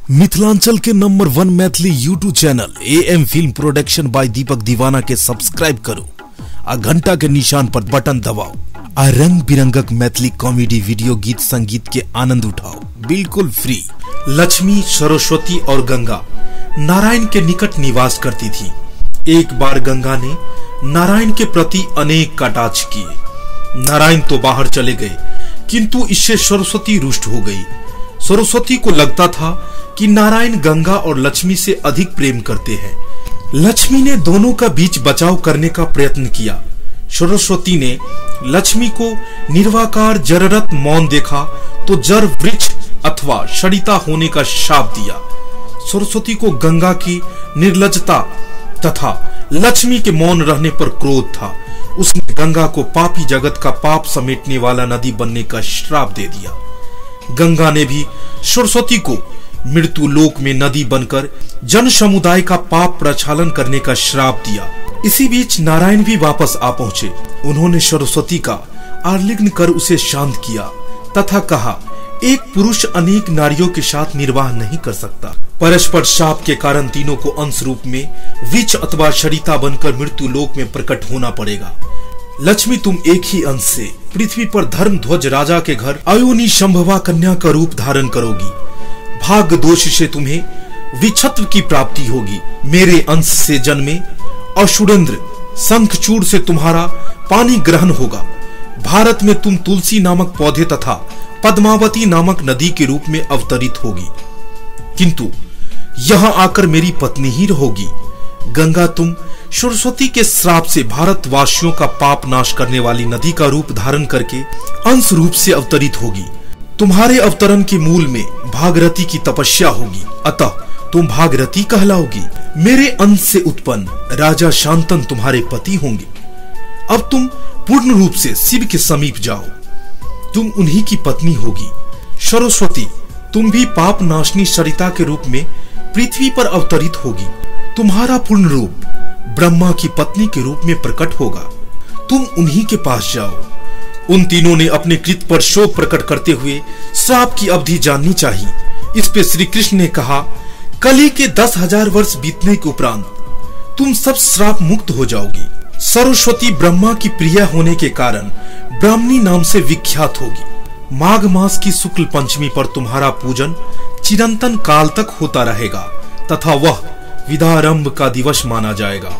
मिथिलांचल के number 1 Maithili YouTube channel AM film production by Deepak Deewana के subscribe करो आ घंटा के निशान पर बटन दबाओ आ रंग बिरंगक मैथिली कॉमेडी वीडियो गीत संगीत के आनंद उठाओ बिल्कुल फ्री। लक्ष्मी, सरस्वती और गंगा नारायण के निकट निवास करती थी। एक बार गंगा ने नारायण के प्रति अनेक कटाक्ष किए। नारायण तो बाहर चले गए, किंतु इससे सरस्वती रुष्ट हो गई। सरस्वती को लगता था कि नारायण गंगा और लक्ष्मी से अधिक प्रेम करते हैं। लक्ष्मी ने दोनों का बीच बचाव करने का प्रयत्न किया। सरस्वती ने लक्ष्मी को निर्वाकार जररत मौन देखा तो जर वृक्ष अथवा सरिता होने का शाप दिया। सरस्वती को गंगा की निर्लजता तथा लक्ष्मी के मौन रहने पर क्रोध था। उसने गंगा को पापी जगत का पाप समेटने वाला नदी बनने का श्राप दे दिया। गंगा ने भी सरस्वती को मृत्यु लोक में नदी बनकर जन समुदाय का पाप प्रक्षालन करने का श्राप दिया। इसी बीच नारायण भी वापस आ पहुंचे। उन्होंने सरस्वती का आलिंगन कर उसे शांत किया तथा कहा, एक पुरुष अनेक नारियों के साथ निर्वाह नहीं कर सकता। परस्पर शाप के कारण तीनों को अंश रूप में वृक्ष अथवा सरिता बनकर मृत्यु लोक में प्रकट होना पड़ेगा। लक्ष्मी, तुम एक ही अंश से पृथ्वी पर धर्म ध्वज राजा के घर अयोनी संभवा कन्या का रूप धारण करोगी। भाग्य दोष से तुम्हें विक्षत्र की प्राप्ति होगी। मेरे अंश से जन्मे असुरेंद्र शंखचूड़ से तुम्हारा पानी ग्रहण होगा। भारत में तुम तुलसी नामक पौधे तथा पद्मावती नामक नदी के रूप में अवतरित होगी, किंतु यहाँ आकर मेरी पत्नी ही रहोगी। गंगा, तुम सरस्वती के श्राप से भारतवासियों का पाप नाश करने वाली नदी का रूप धारण करके अंश रूप से अवतरित होगी। तुम्हारे अवतरण के मूल में भागीरथी की तपस्या होगी, अतः तुम भागीरथी कहलाओगी। मेरे अंश से उत्पन्न राजा शांतनु तुम्हारे पति होंगे। अब तुम पूर्ण रूप से शिव के समीप जाओ, तुम उन्हीं की पत्नी होगी। सरस्वती, तुम भी पाप नाशनी सरिता के रूप में पृथ्वी पर अवतरित होगी। तुम्हारा पूर्ण रूप ब्रह्मा की पत्नी के रूप में प्रकट होगा। तुम उन्हीं के पास जाओ। उन तीनों ने अपने कृत पर शोक प्रकट करते हुए श्राप की अवधि जाननी चाहिए। इस पे श्री कृष्ण ने कहा, कली के 10,000 वर्ष बीतने के उपरांत तुम सब श्राप मुक्त हो जाओगी। सरस्वती ब्रह्मा की प्रिय होने के कारण ब्राह्मणी नाम से विख्यात होगी। माघ मास की शुक्ल पंचमी पर तुम्हारा पूजन चिरंतन काल तक होता रहेगा तथा वह विदारंभ का दिवस माना जाएगा।